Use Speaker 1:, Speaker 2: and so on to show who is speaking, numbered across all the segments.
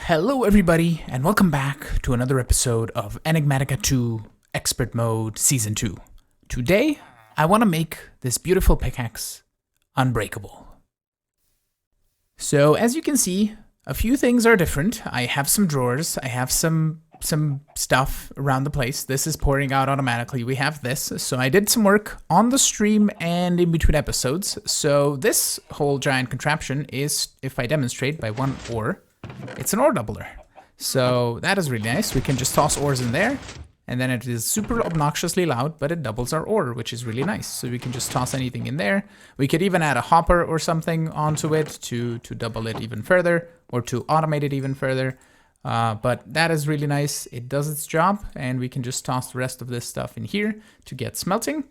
Speaker 1: Hello everybody, and welcome back to another episode of Enigmatica 2 Expert Mode Season 2. Today, I want to make this beautiful pickaxe unbreakable. So, as you can see, a few things are different. I have some drawers, I have some stuff around the place. This is pouring out automatically. We have this. So I did some work on the stream and in between episodes. So this whole giant contraption is, if I demonstrate by one ore, it's an ore doubler. So that is really nice. We can just toss ores in there, and then it is super obnoxiously loud, but it doubles our ore, which is really nice. So we can just toss anything in there. We could even add a hopper or something onto it to double it even further, or to automate it even further. But that is really nice. It does its job, and we can just toss the rest of this stuff in here to get smelting.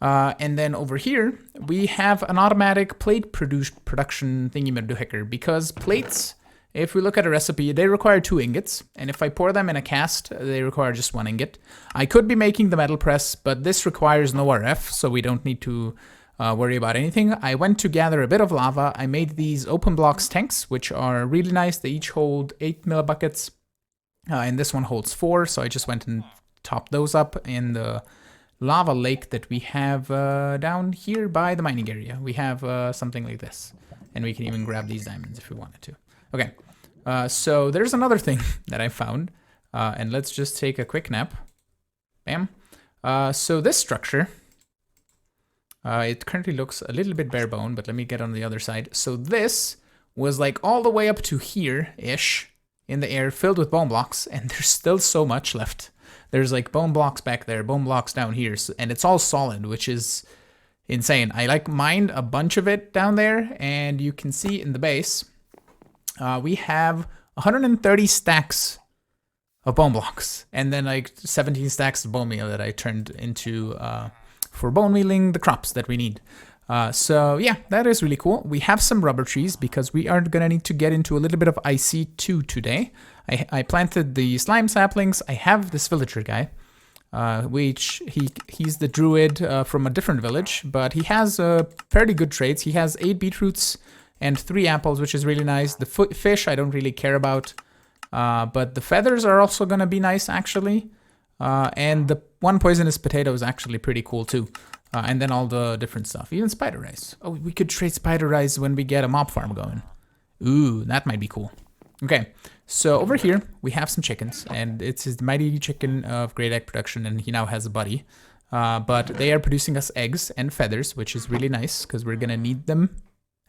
Speaker 1: And then over here, we have an automatic plate production thingy-majigger, because plates, if we look at a recipe, they require 2 ingots, and if I pour them in a cast, they require just 1 ingot. I could be making the metal press, but this requires no RF, so we don't need to worry about anything. I went to gather a bit of lava. I made these open blocks tanks, which are really nice. They each hold 8 millibuckets, and this one holds 4, so I just went and topped those up in the lava lake that we have down here by the mining area. We have something like this, and we can even grab these diamonds if we wanted to. Okay, so there's another thing that I found, and let's just take a quick nap. Bam. So this structure, it currently looks a little bit bare bone, but let me get on the other side. So this was like all the way up to here-ish in the air, filled with bone blocks, and there's still so much left. There's like bone blocks back there, bone blocks down here, and it's all solid, which is insane. I like mined a bunch of it down there, and you can see in the base, we have 130 stacks of bone blocks, and then like 17 stacks of bone meal that I turned into for bone mealing the crops that we need. So yeah, that is really cool. We have some rubber trees because we are gonna need to get into a little bit of IC2 today. I planted the slime saplings. I have this villager guy, which he's the druid from a different village, but he has fairly good traits. He has 8 beetroots and 3 apples, which is really nice. The fish I don't really care about, but the feathers are also gonna be nice actually. And the 1 poisonous potato is actually pretty cool too. And then all the different stuff, even spider rice. Oh, we could trade spider rice when we get a mob farm going. Ooh, that might be cool. Okay, so over here we have some chickens, and it's his mighty chicken of great egg production, and he now has a buddy. But they are producing us eggs and feathers, which is really nice because we're gonna need them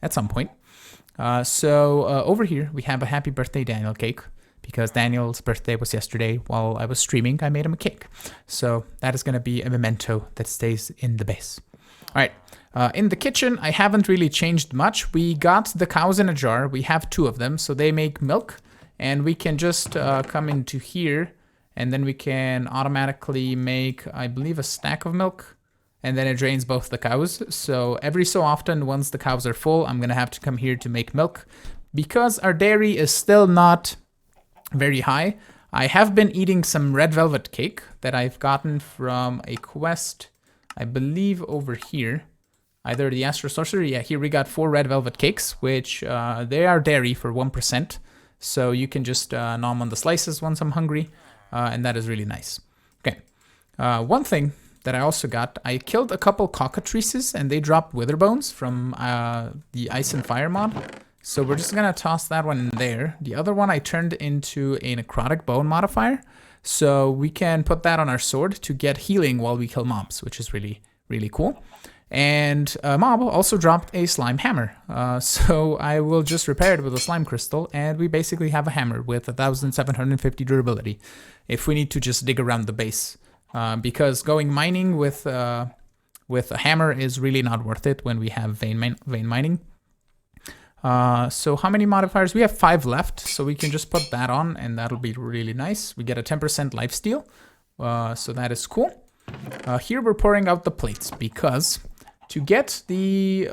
Speaker 1: at some point. So over here we have a happy birthday Daniel cake, because Daniel's birthday was yesterday. While I was streaming, I made him a cake. So that is going to be a memento that stays in the base. All right, in the kitchen, I haven't really changed much. We got the cows in a jar. We have 2 of them, so they make milk. And we can just come into here, and then we can automatically make, I believe, a stack of milk. And then it drains both the cows. So every so often, once the cows are full, I'm going to have to come here to make milk. Because our dairy is still not very high, I have been eating some red velvet cake that I've gotten from a quest, I believe over here. Either the Astro Sorcerer, yeah, here we got 4 red velvet cakes, which they are dairy for 1%. So you can just nom on the slices once I'm hungry, and that is really nice. Okay, one thing that I also got, I killed a couple cockatrices and they dropped wither bones from the Ice and Fire mod. So we're just gonna toss that one in there. The other one I turned into a necrotic bone modifier. So we can put that on our sword to get healing while we kill mobs, which is really, really cool. And Mob also dropped a slime hammer. So I will just repair it with a slime crystal, and we basically have a hammer with 1,750 durability if we need to just dig around the base. Because going mining with a hammer is really not worth it when we have vein mining. So how many modifiers? We have 5 left, so we can just put that on, and that'll be really nice. We get a 10% lifesteal, so that is cool. Here we're pouring out the plates, because to get the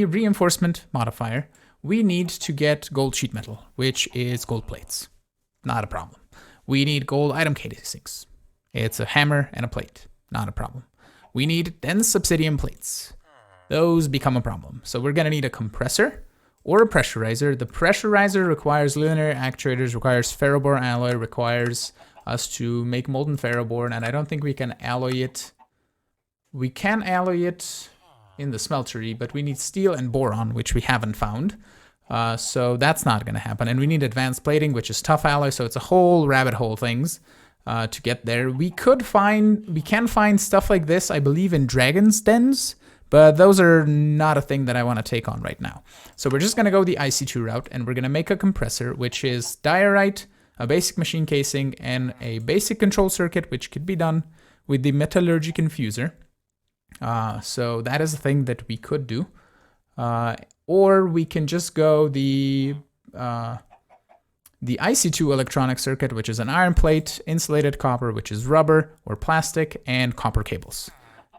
Speaker 1: reinforcement modifier, we need to get gold sheet metal, which is gold plates. Not a problem. We need gold item casings. It's a hammer and a plate. Not a problem. We need dense obsidian plates. Those become a problem. So we're gonna need a compressor, or a pressurizer. The pressurizer requires lunar actuators, requires ferrobore alloy, requires us to make molten ferrobore, and I don't think we can alloy it. We can alloy it in the smeltery, but we need steel and boron, which we haven't found. So that's not going to happen. And we need advanced plating, which is tough alloy, so it's a whole rabbit hole things to get there. We can find stuff like this, I believe, in dragon's dens, but those are not a thing that I want to take on right now. So we're just going to go the IC2 route, and we're going to make a compressor, which is diorite, a basic machine casing, and a basic control circuit, which could be done with the metallurgic infuser. So that is a thing that we could do. Or we can just go the IC2 electronic circuit, which is an iron plate, insulated copper, which is rubber or plastic, and copper cables.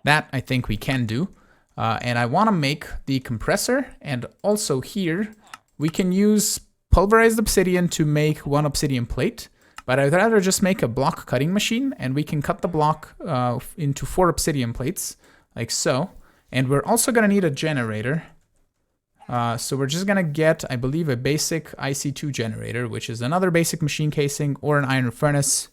Speaker 1: That I think we can do. And I want to make the compressor, and also here we can use pulverized obsidian to make one obsidian plate, but I'd rather just make a block cutting machine, and we can cut the block into 4 obsidian plates, like so. And we're also going to need a generator. So we're just going to get, I believe, a basic IC2 generator, which is another basic machine casing or an iron furnace,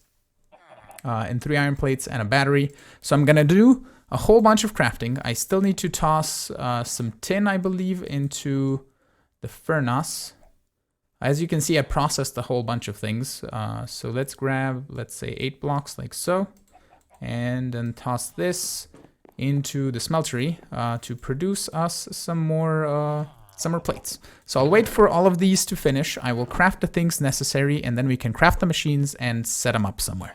Speaker 1: and 3 iron plates and a battery. So I'm going to do a whole bunch of crafting. I still need to toss some tin, I believe, into the furnace. As you can see, I processed a whole bunch of things. So let's grab, let's say 8 blocks like so, and then toss this into the smeltery to produce us some more plates. So I'll wait for all of these to finish. I will craft the things necessary, and then we can craft the machines and set them up somewhere.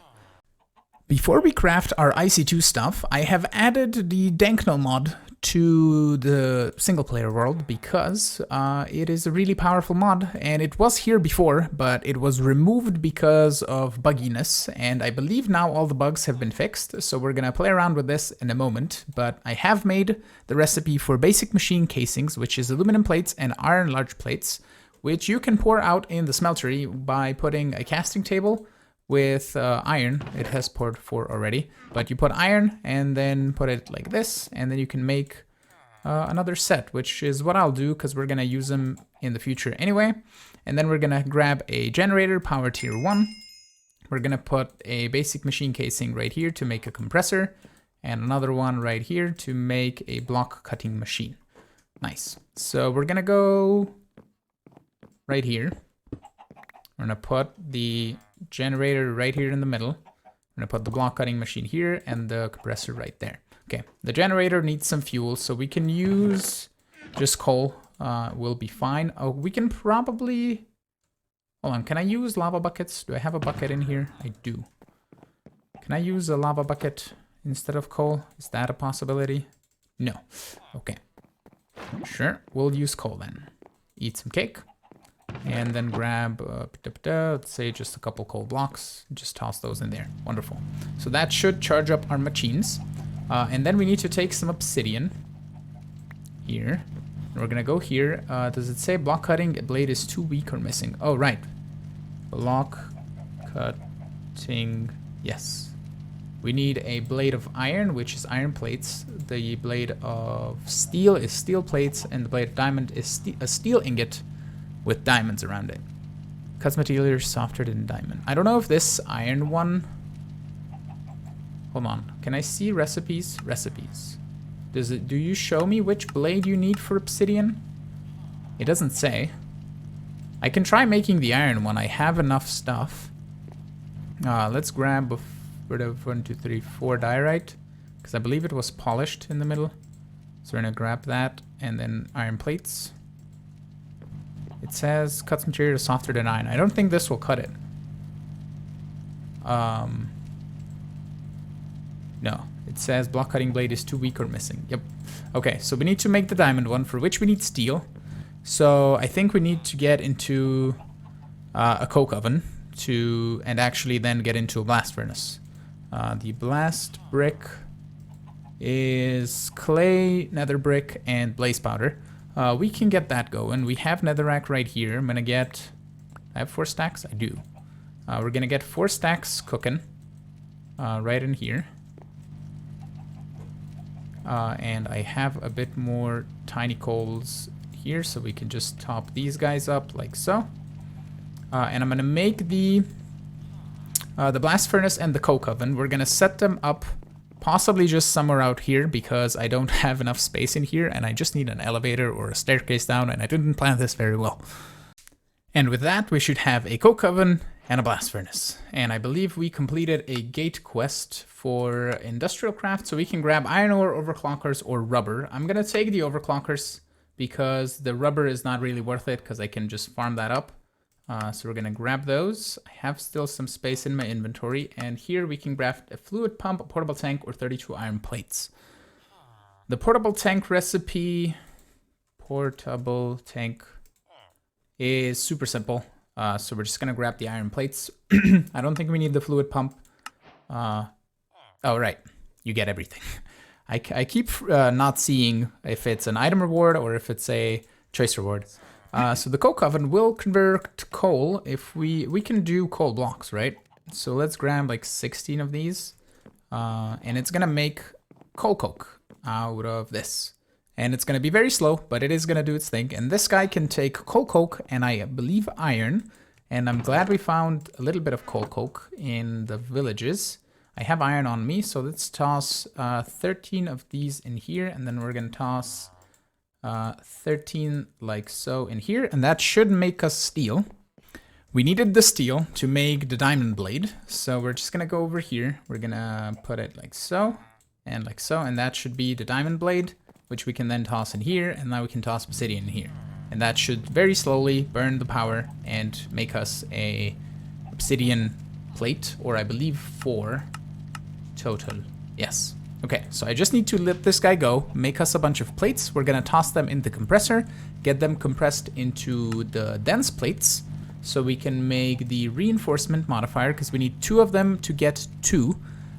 Speaker 1: Before we craft our IC2 stuff, I have added the Dankno mod to the single player world because it is a really powerful mod, and it was here before, but it was removed because of bugginess, and I believe now all the bugs have been fixed, so we're gonna play around with this in a moment. But I have made the recipe for basic machine casings, which is aluminum plates and iron large plates, which you can pour out in the smeltery by putting a casting table with iron. It has poured 4 already, but you put iron and then put it like this, and then you can make another set, which is what I'll do because we're gonna use them in the future anyway. And then we're gonna grab a generator, power tier 1. We're gonna put a basic machine casing right here to make a compressor, and another one right here to make a block cutting machine. Nice. So we're gonna go right here. We're gonna put the generator right here in the middle. I'm gonna put the block cutting machine here and the compressor right there. Okay, the generator needs some fuel, so we can use just coal. Will be fine. Oh, we can probably, hold on, can I use lava buckets? Do I have a bucket in here? I do. Can I use a lava bucket instead of coal? Is that a possibility? No. Okay, sure, we'll use coal then. Eat some cake. And then grab, let's say just a couple coal blocks, just toss those in there. Wonderful. So that should charge up our machines. And then we need to take some obsidian here. And we're gonna go here. Does it say block cutting blade is too weak or missing? Oh, right. Block cutting, yes. We need a blade of iron, which is iron plates. The blade of steel is steel plates, and the blade of diamond is a steel ingot with diamonds around it. Cuts material softer than diamond. I don't know if this iron one... Hold on. Can I see recipes? Recipes. Do you show me which blade you need for obsidian? It doesn't say. I can try making the iron one. I have enough stuff. Let's grab a bit of 1, 2, 3, 4 diorite, because I believe it was polished in the middle. So we're gonna grab that, and then iron plates. It says cuts material softer than iron. I don't think this will cut it. No, it says block cutting blade is too weak or missing. Yep. Okay, so we need to make the diamond one, for which we need steel. So I think we need to get into a coke oven and actually then get into a blast furnace. The blast brick is clay, nether brick, and blaze powder. We can get that going. We have netherrack right here. I'm gonna get... I have 4 stacks? I do. We're gonna get 4 stacks cooking right in here. And I have a bit more tiny coals here, so we can just top these guys up like so. And I'm gonna make the blast furnace and the coke oven. We're gonna set them up possibly just somewhere out here because I don't have enough space in here and I just need an elevator or a staircase down, and I didn't plan this very well. And with that, we should have a coke oven and a blast furnace. And I believe we completed a gate quest for industrial craft, so we can grab iron ore, overclockers, or rubber. I'm gonna take the overclockers because the rubber is not really worth it because I can just farm that up. So we're gonna grab those. I have still some space in my inventory, and here we can craft a fluid pump, a portable tank, or 32 iron plates. The portable tank recipe, portable tank, is super simple. So we're just gonna grab the iron plates. I don't think we need the fluid pump. Oh, right, you get everything. I keep not seeing if it's an item reward or if it's a choice reward. So the coke oven will convert coal if we can do coal blocks, right? So let's grab like 16 of these, and it's gonna make coal coke out of this. And it's gonna be very slow, but it is gonna do its thing. And this guy can take coal coke and I believe iron. And I'm glad we found a little bit of coal coke in the villages. I have iron on me, so let's toss 13 of these in here, and then we're gonna toss 13 like so in here, and that should make us steel. We needed the steel to make the diamond blade, so we're just gonna go over here. We're gonna put it like so, and that should be the diamond blade, which we can then toss in here, and now we can toss obsidian in here. And that should very slowly burn the power and make us a obsidian plate, or I believe 4 total. Yes. Okay, so I just need to let this guy go, make us a bunch of plates. We're gonna toss them in the compressor, get them compressed into the dense plates, so we can make the reinforcement modifier, because we need 2 of them to get 2.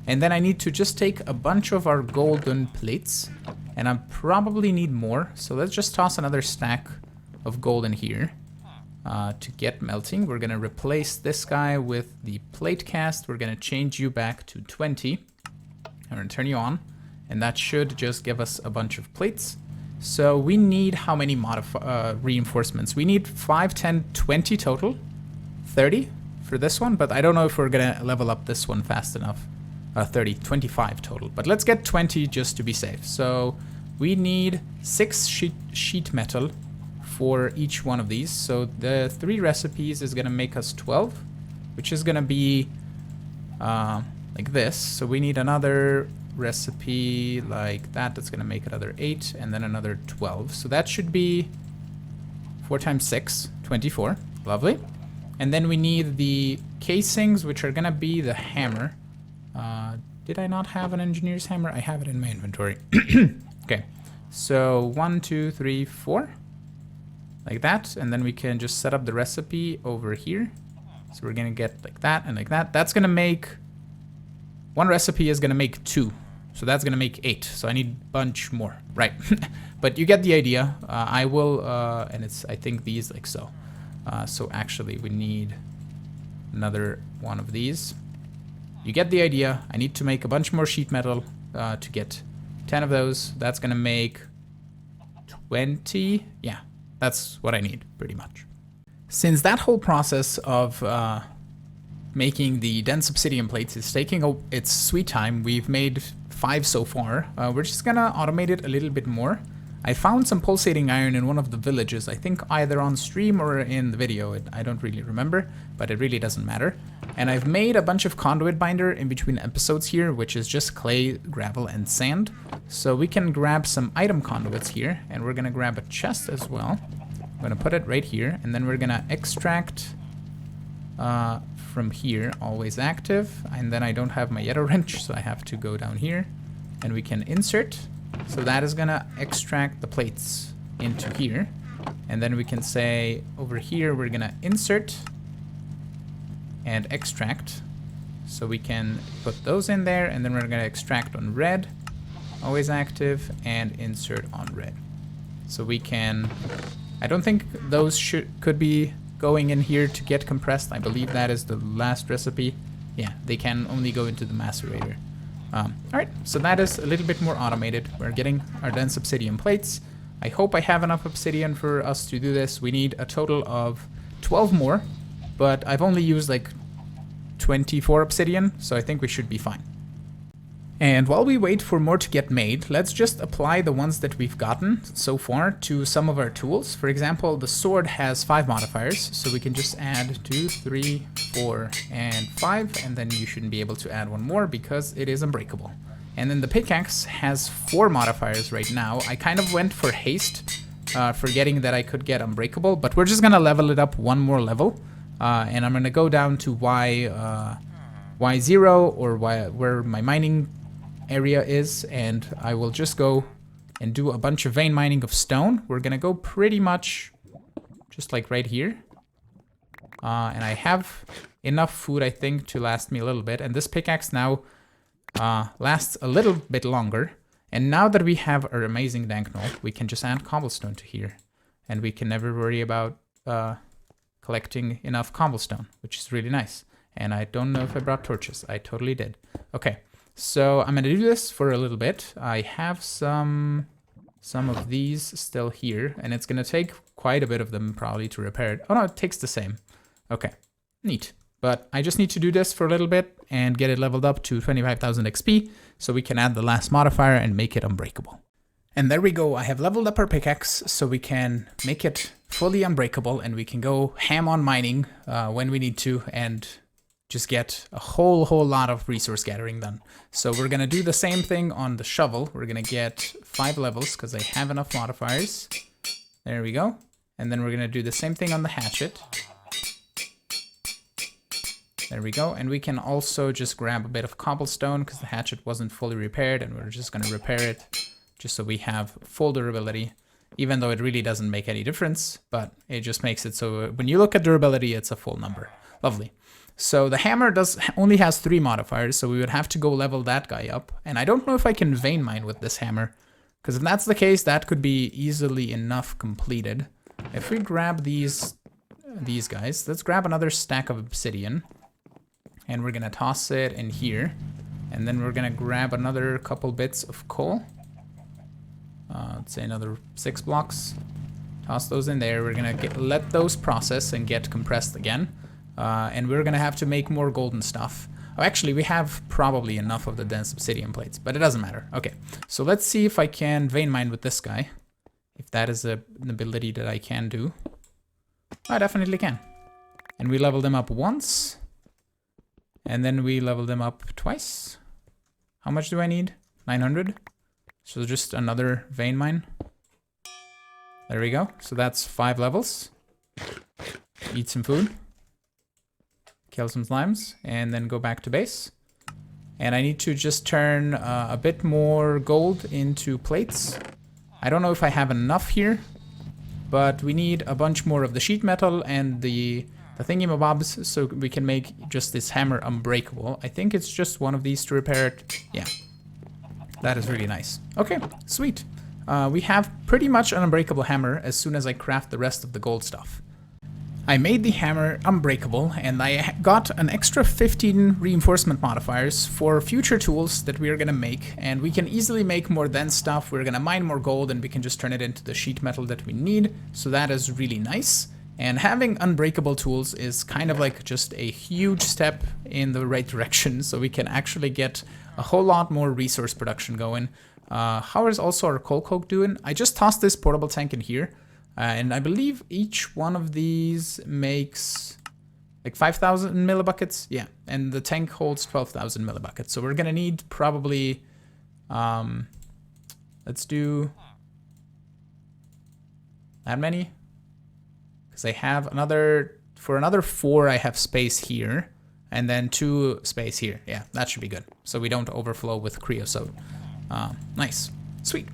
Speaker 1: And then I need to just take a bunch of our golden plates, and I probably need more. So let's just toss another stack of gold in here to get melting. We're gonna replace this guy with the plate cast. We're gonna change you back to 20. I'm gonna turn you on, and that should just give us a bunch of plates. So we need how many reinforcements? We need 5, 10, 20 total. 30 for this one, but I don't know if we're gonna level up this one fast enough. 30, 25 total, but let's get 20 just to be safe. So we need 6 sheet metal for each one of these. So the 3 recipes is gonna make us 12, which is gonna be like this. So we need another recipe like that. That's gonna make another 8, and then another 12. So that should be 4 times 6, 24. Lovely. And then we need the casings, which are gonna be the hammer. Did I not have an engineer's hammer? I have it in my inventory. Okay, so 1, 2, 3, 4, like that, and then we can just set up the recipe over here. So we're gonna get like that and like that. That's gonna make, one recipe is gonna make 2, so that's gonna make 8. So I need a bunch more, right? But you get the idea. I will, and it's, I think these like so. So actually we need another one of these. You get the idea. I need to make a bunch more sheet metal to get 10 of those. That's gonna make 20. Yeah, that's what I need pretty much. Since that whole process of making the dense obsidian plates is taking its sweet time, we've made 5 so far. We're just gonna automate it a little bit more. I found some pulsating iron in one of the villages, I think either on stream or in the video. I don't really remember, but it really doesn't matter. And I've made a bunch of conduit binder in between episodes here, which is just clay, gravel, and sand. So we can grab some item conduits here, and we're gonna grab a chest as well. I'm gonna put it right here, and then we're gonna extract from here, always active. And then I don't have my yellow wrench, so I have to go down here, and we can insert. So that is gonna extract the plates into here. And then we can say over here, we're gonna insert and extract. So we can put those in there, and then we're gonna extract on red, always active, and insert on red. So we can, I don't think those could be going in here to get compressed. I believe that is the last recipe. Yeah, they can only go into the macerator. Alright, so that is a little bit more automated. We're getting our dense obsidian plates. I hope I have enough obsidian for us to do this. We need a total of 12 more, but I've only used like 24 obsidian, so I think we should be fine. And while we wait for more to get made, let's just apply the ones that we've gotten so far to some of our tools. For example, the sword has 5 modifiers, so we can just add 2, 3, 4, and 5, and then you shouldn't be able to add one more because it is unbreakable. And then the pickaxe has 4 modifiers right now. I kind of went for haste, forgetting that I could get unbreakable, but we're just gonna level it up one more level, and I'm gonna go down to Y0 or where my mining area is, and I will just go and do a bunch of vein mining of stone. We're gonna go pretty much just like right here, and I have enough food, I think, to last me a little bit, and this pickaxe now lasts a little bit longer. And now that we have our amazing dank knoll, we can just add cobblestone to here, and we can never worry about collecting enough cobblestone, which is really nice. And I don't know if I brought torches. I totally did. Okay. So I'm gonna do this for a little bit. I have some of these still here, and it's gonna take quite a bit of them probably to repair it. Oh no, it takes the same. Okay, neat. But I just need to do this for a little bit and get it leveled up to 25,000 XP so we can add the last modifier and make it unbreakable. And there we go, I have leveled up our pickaxe so we can make it fully unbreakable, and we can go ham on mining when we need to and just get a whole lot of resource gathering done. So we're gonna do the same thing on the shovel. We're gonna get 5 levels because I have enough modifiers. There we go. And then we're gonna do the same thing on the hatchet. There we go. And we can also just grab a bit of cobblestone because the hatchet wasn't fully repaired, and we're just gonna repair it just so we have full durability, even though it really doesn't make any difference, but it just makes it so when you look at durability, it's a full number. Lovely. So the hammer only has 3 modifiers, so we would have to go level that guy up. And I don't know if I can vein mine with this hammer, because if that's the case, that could be easily enough completed. If we grab these guys, let's grab another stack of obsidian, and we're gonna toss it in here. And then we're gonna grab another couple bits of coal. Let's say another 6 blocks. Toss those in there. We're gonna let those process and get compressed again. And we're gonna have to make more golden stuff. Oh, actually, we have probably enough of the dense obsidian plates, but it doesn't matter. Okay, so let's see if I can vein mine with this guy. If that is an ability that I can do. I definitely can. And we leveled them up once. And then we leveled them up twice. How much do I need? 900. So just another vein mine. There we go. So that's 5 levels. Eat some food. Kill some slimes, and then go back to base. And I need to just turn a bit more gold into plates. I don't know if I have enough here, but we need a bunch more of the sheet metal and the thingy-mabobs so we can make just this hammer unbreakable. I think it's just one of these to repair it. Yeah, that is really nice. Okay, sweet. We have pretty much an unbreakable hammer as soon as I craft the rest of the gold stuff. I made the hammer unbreakable, and I got an extra 15 reinforcement modifiers for future tools that we are gonna make, and we can easily make more dense stuff. We're gonna mine more gold, and we can just turn it into the sheet metal that we need, so that is really nice. And having unbreakable tools is kind of like just a huge step in the right direction, so we can actually get a whole lot more resource production going. How is also our coal coke doing? I just tossed this portable tank in here. And I believe each one of these makes like 5,000 millibuckets. Yeah, and the tank holds 12,000 millibuckets. So we're gonna need probably, let's do that many. Because I have for another 4, I have space here. And then 2 space here. Yeah, that should be good. So we don't overflow with creosote. Nice, sweet.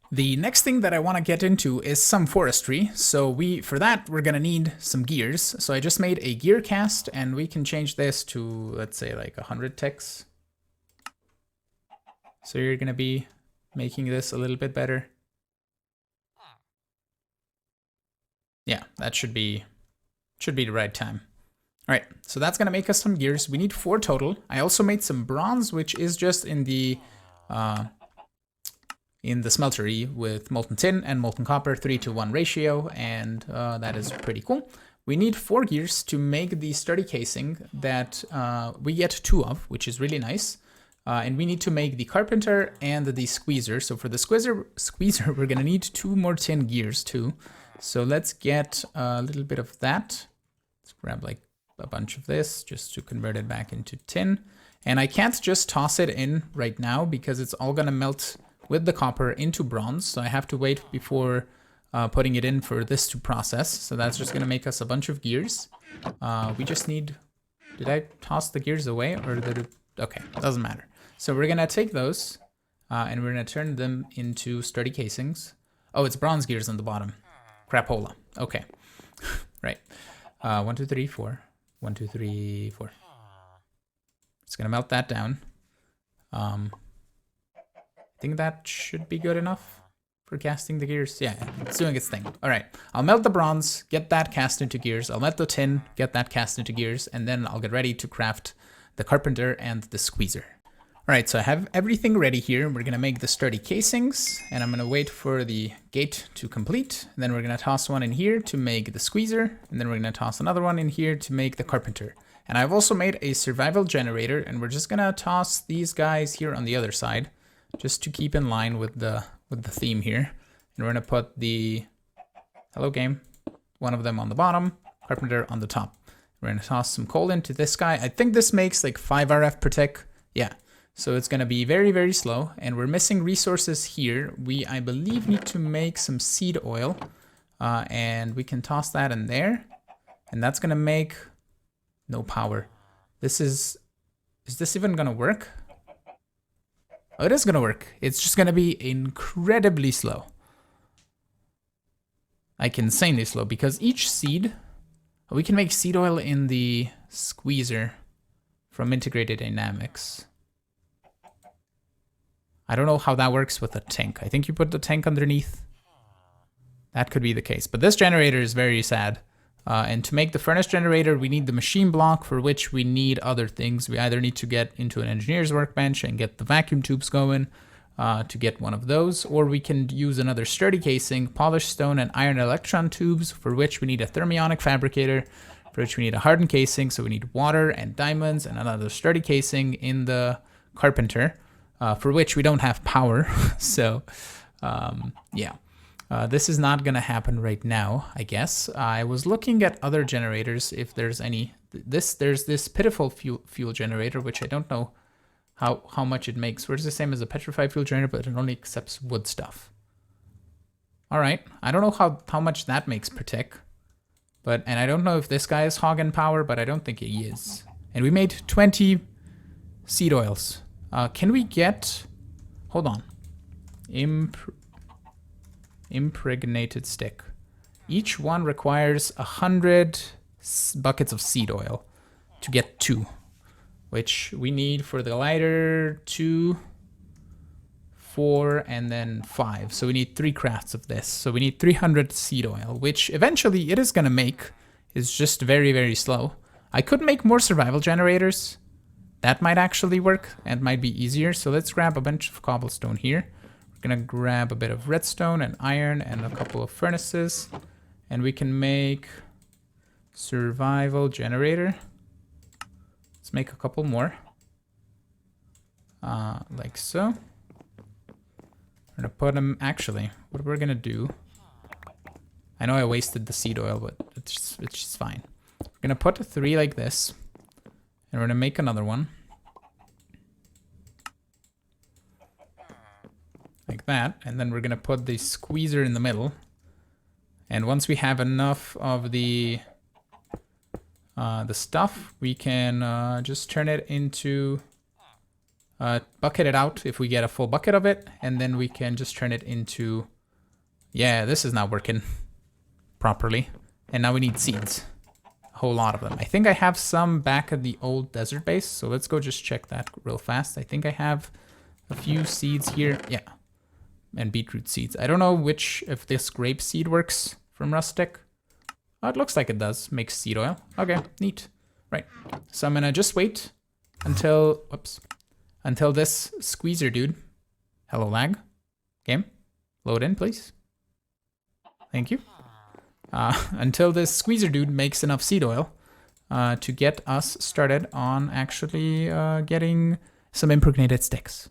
Speaker 1: The next thing that I want to get into is some forestry. So for that, we're going to need some gears. So I just made a gear cast, and we can change this to, let's say, like 100 ticks. So you're going to be making this a little bit better. Yeah, that should be the right time. All right, so that's going to make us some gears. We need 4 total. I also made some bronze, which is just in the in the smeltery with molten tin and molten copper, 3-to-1 ratio, and that is pretty cool. We need 4 gears to make the sturdy casing that we get 2 of, which is really nice. And we need to make the carpenter and the squeezer. So for the squeezer, we're gonna need 2 more tin gears too. So let's get a little bit of that. Let's grab like a bunch of this just to convert it back into tin. And I can't just toss it in right now because it's all gonna melt with the copper into bronze. So I have to wait before putting it in for this to process. So that's just gonna make us a bunch of gears. We just need, did I toss the gears away or did it? Okay, doesn't matter. So we're gonna take those and we're gonna turn them into sturdy casings. Oh, it's bronze gears on the bottom. Crapola. Okay, right. 1, 2, 3, 4. 1, 2, 3, 4. It's gonna melt that down. I think that should be good enough for casting the gears. Yeah, it's doing its thing. All right, I'll melt the bronze, get that cast into gears. I'll melt the tin, get that cast into gears, and then I'll get ready to craft the carpenter and the squeezer. All right, so I have everything ready here. We're gonna make the sturdy casings, and I'm gonna wait for the gate to complete. And then we're gonna toss one in here to make the squeezer, and then we're gonna toss another one in here to make the carpenter. And I've also made a survival generator, and we're just gonna toss these guys here on the other side, just to keep in line with the theme here. And we're gonna put the, hello game, one of them on the bottom, carpenter on the top. We're gonna toss some coal into this guy. I think this makes like 5 RF per tick. Yeah. So it's gonna be very, very slow, and we're missing resources here. We, I believe, need to make some seed oil, and we can toss that in there, and that's gonna make no power. This is this even gonna work? Oh, it is gonna work. It's just gonna be incredibly slow. Like insanely slow, because each seed, we can make seed oil in the squeezer from Integrated Dynamics. I don't know how that works with a tank. I think you put the tank underneath. That could be the case. But this generator is very sad. And to make the furnace generator, we need the machine block, for which we need other things. We either need to get into an engineer's workbench and get the vacuum tubes going to get one of those, or we can use another sturdy casing, polished stone, and iron electron tubes, for which we need a thermionic fabricator, for which we need a hardened casing. So we need water and diamonds and another sturdy casing in the carpenter. For which we don't have power. So, yeah. This is not gonna happen right now, I guess. I was looking at other generators, if there's any. There's this pitiful fuel generator, which I don't know how much it makes. Where's the same as a petrified fuel generator, but it only accepts wood stuff. All right, I don't know how much that makes per tick. And I don't know if this guy is hogging power, but I don't think he is. And we made 20 seed oils. Can we get, hold on, impregnated stick. Each one requires 100 buckets of seed oil to get 2, which we need for the lighter 2, 4, and then 5. So we need 3 crafts of this. So we need 300 seed oil, which eventually it is gonna make. It's just very, very slow. I could make more survival generators. That might actually work and might be easier. So let's grab a bunch of cobblestone here. We're gonna grab a bit of redstone and iron and a couple of furnaces. And we can make survival generator. Let's make a couple more. Like so. We're gonna put them, actually, what we're gonna do. I know I wasted the seed oil, but it's just fine. We're gonna put 3 like this. And we're gonna make another one. Like that. And then we're gonna put the squeezer in the middle. And once we have enough of the stuff, we can just turn it into, bucket it out if we get a full bucket of it. And then we can just turn it into, yeah, this is not working properly. And now we need seeds. Whole lot of them. I think I have some back at the old desert base, so let's go just check that real fast. I think I have a few seeds here. Yeah, and beetroot seeds. I don't know if this grape seed works from rustic. Oh, it looks like it does. Makes seed oil. Okay, neat. Right, so I'm gonna just wait until, whoops, until this squeezer dude, hello lag, Game, load in, please. Thank you. Until this squeezer dude makes enough seed oil to get us started on actually getting some impregnated sticks.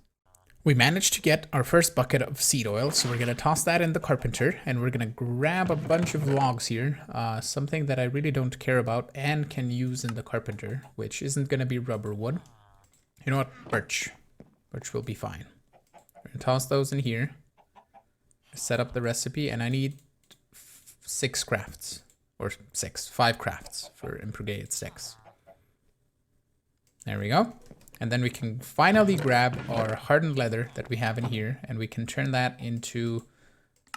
Speaker 1: We managed to get our first bucket of seed oil, so we're going to toss that in the carpenter, and we're going to grab a bunch of logs here, something that I really don't care about and can use in the carpenter, which isn't going to be rubber wood. You know what? Birch. Birch will be fine. We're going to toss those in here, set up the recipe, and I need 6 crafts, or 5 crafts for impregnated sticks. There we go. And then we can finally grab our hardened leather that we have in here, and we can turn that into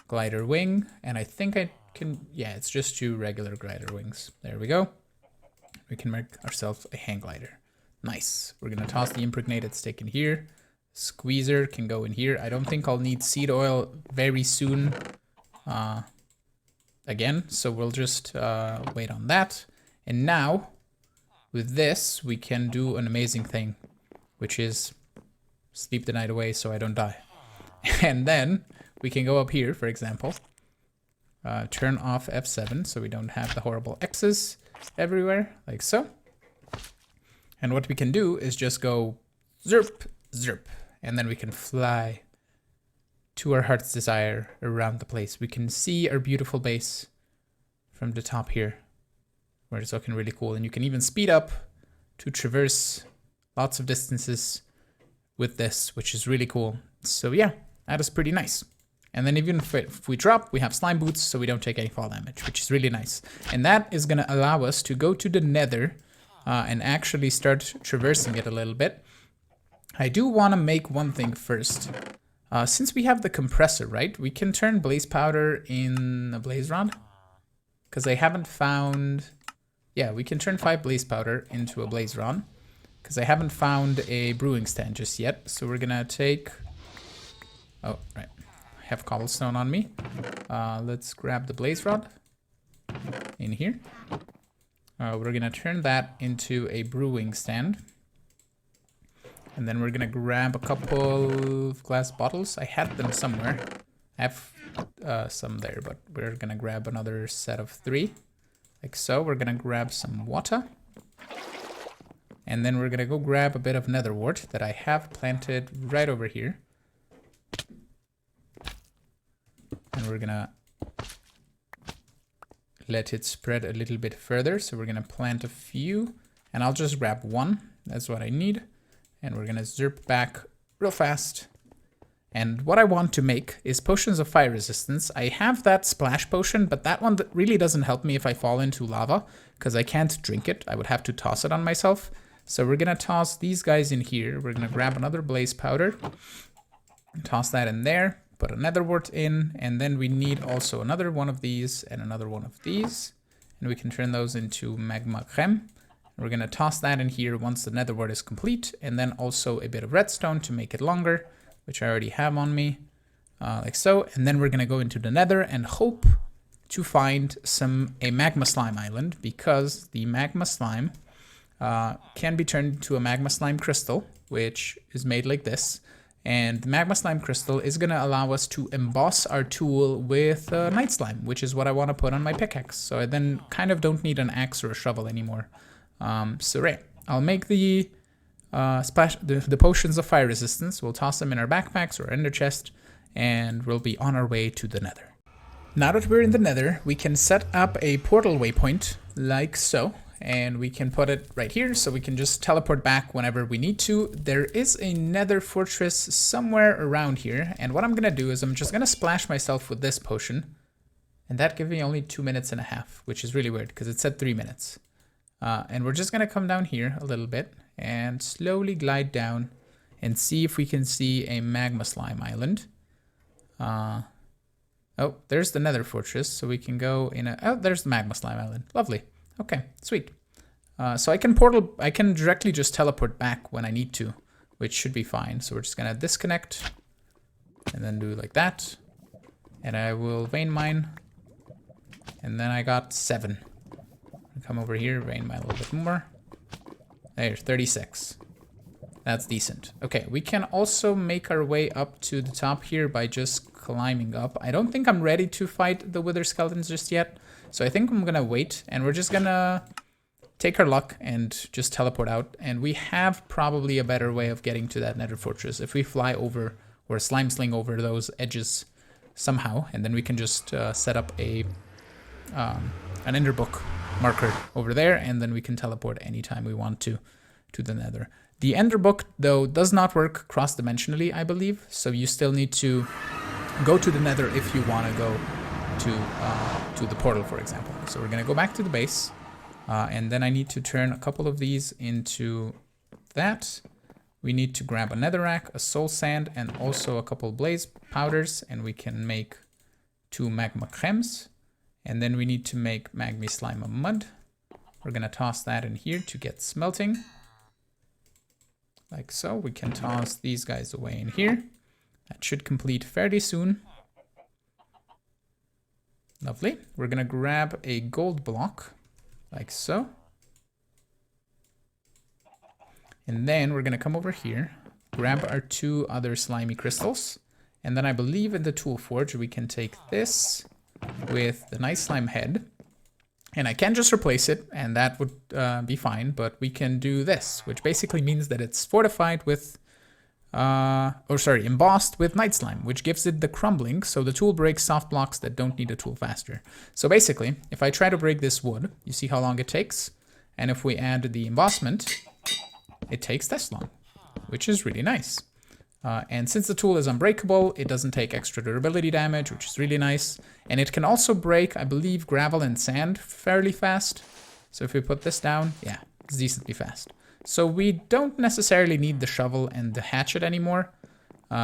Speaker 1: glider wing. And I think I can, yeah, it's just 2 regular glider wings. There we go. We can make ourselves a hang glider. Nice. We're gonna toss the impregnated stick in here. Squeezer can go in here. I don't think I'll need seed oil very soon again, so we'll just wait on that. And now, with this, we can do an amazing thing, which is sleep the night away so I don't die. And then we can go up here, for example, turn off F7 so we don't have the horrible X's everywhere, like so. And what we can do is just go zerp, zerp, and then we can fly to our heart's desire around the place. We can see our beautiful base from the top here, where it's looking really cool. And you can even speed up to traverse lots of distances with this, which is really cool. So yeah, that is pretty nice. And then even if we drop, we have slime boots, so we don't take any fall damage, which is really nice. And that is gonna allow us to go to the Nether and actually start traversing it a little bit. I do wanna make one thing first. Since we have the compressor, right? We can turn blaze powder in a blaze rod. Because I haven't found... Yeah, we can turn 5 blaze powder into a blaze rod. Because I haven't found a brewing stand just yet. So we're gonna take... Oh, right. I have cobblestone on me. Let's grab the blaze rod in here. We're gonna turn that into a brewing stand. And then we're gonna grab a couple of glass bottles. I had them somewhere. I have some there, but we're gonna grab another set of 3. Like so. We're gonna grab some water. And then we're gonna go grab a bit of nether wart that I have planted right over here. And we're gonna let it spread a little bit further. So we're gonna plant a few, and I'll just grab 1. That's what I need. And we're gonna zerp back real fast. And what I want to make is potions of fire resistance. I have that splash potion, but that one really doesn't help me if I fall into lava, because I can't drink it. I would have to toss it on myself. So we're gonna toss these guys in here. We're gonna grab another blaze powder, toss that in there, put a nether wart in, and then we need also another one of these and another one of these. And we can turn those into magma creme. We're gonna toss that in here once the nether wart is complete, and then also a bit of redstone to make it longer, which I already have on me, like so. And then we're gonna go into the nether and hope to find a magma slime island, because the magma slime can be turned into a magma slime crystal, which is made like this. And the magma slime crystal is gonna allow us to emboss our tool with night slime, which is what I wanna put on my pickaxe. So I then kind of don't need an axe or a shovel anymore. So right, I'll make the the potions of fire resistance. We'll toss them in our backpacks or ender chest, and we'll be on our way to the nether. Now that we're in the nether, we can set up a portal waypoint like so, and we can put it right here so we can just teleport back whenever we need to. There is a nether fortress somewhere around here, and what I'm gonna do is I'm just gonna splash myself with this potion, and that gave me only 2.5 minutes, which is really weird because it said 3 minutes. And we're just gonna come down here a little bit and slowly glide down and see if we can see a magma slime island. Oh, there's the nether fortress, so we can go in a... Oh, there's the magma slime island. Lovely. Okay, sweet. So I can directly just teleport back when I need to, which should be fine. So we're just gonna disconnect and then do like that. And I will vein mine. And then I got 7. Come over here, vein mine a little bit more. There's 36. That's decent. Okay, we can also make our way up to the top here by just climbing up. I don't think I'm ready to fight the wither skeletons just yet. So I think I'm gonna wait, and we're just gonna take our luck and just teleport out. And we have probably a better way of getting to that nether fortress if we fly over or slime sling over those edges somehow, and then we can just set up an ender book marker over there, and then we can teleport anytime we want to the nether. The ender book, though, does not work cross-dimensionally, I believe, so you still need to go to the nether if you want to go to the portal, for example. So we're going to go back to the base, and then I need to turn a couple of these into that. We need to grab a netherrack, a soul sand, and also a couple blaze powders, and we can make 2 magma cremes. And then we need to make magma slime mud. We're going to toss that in here to get smelting. Like so. We can toss these guys away in here. That should complete fairly soon. Lovely. We're going to grab a gold block, like so. And then we're going to come over here, grab our 2 other slimy crystals. And then I believe in the tool forge, we can take this with the nice slime head. And I can just replace it, and that would be fine. But we can do this, which basically means that it's fortified with, embossed with night slime, which gives it the crumbling. So the tool breaks soft blocks that don't need a tool faster. So basically, if I try to break this wood, you see how long it takes? And if we add the embossment, it takes this long, which is really nice. And since the tool is unbreakable, it doesn't take extra durability damage, which is really nice. And it can also break, I believe, gravel and sand fairly fast. So if we put this down, yeah, it's decently fast. So we don't necessarily need the shovel and the hatchet anymore.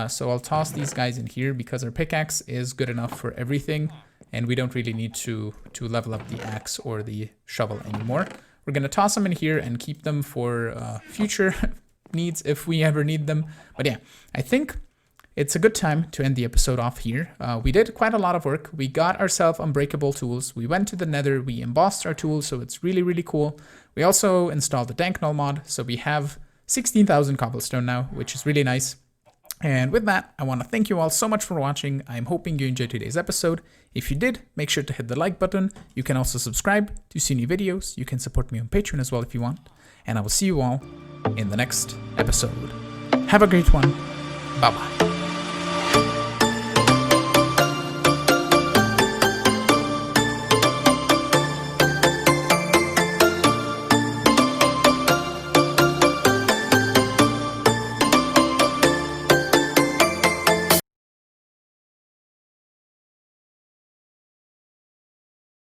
Speaker 1: So I'll toss these guys in here because our pickaxe is good enough for everything. And we don't really need to level up the axe or the shovel anymore. We're going to toss them in here and keep them for future needs if we ever need them. But yeah, I think it's a good time to end the episode off here. We did quite a lot of work. We got ourselves unbreakable tools. We went to the nether. We embossed our tools, so it's really, really cool. We also installed the dank null mod, so we have 16,000 cobblestone now, which is really nice. And with that, I want to thank you all so much for watching. I'm hoping you enjoyed today's episode. If you did, make sure to hit the like button. You can also subscribe to see new videos. You can support me on Patreon as well if you want. And I will see you all in the next episode. Have a great one. Bye-bye.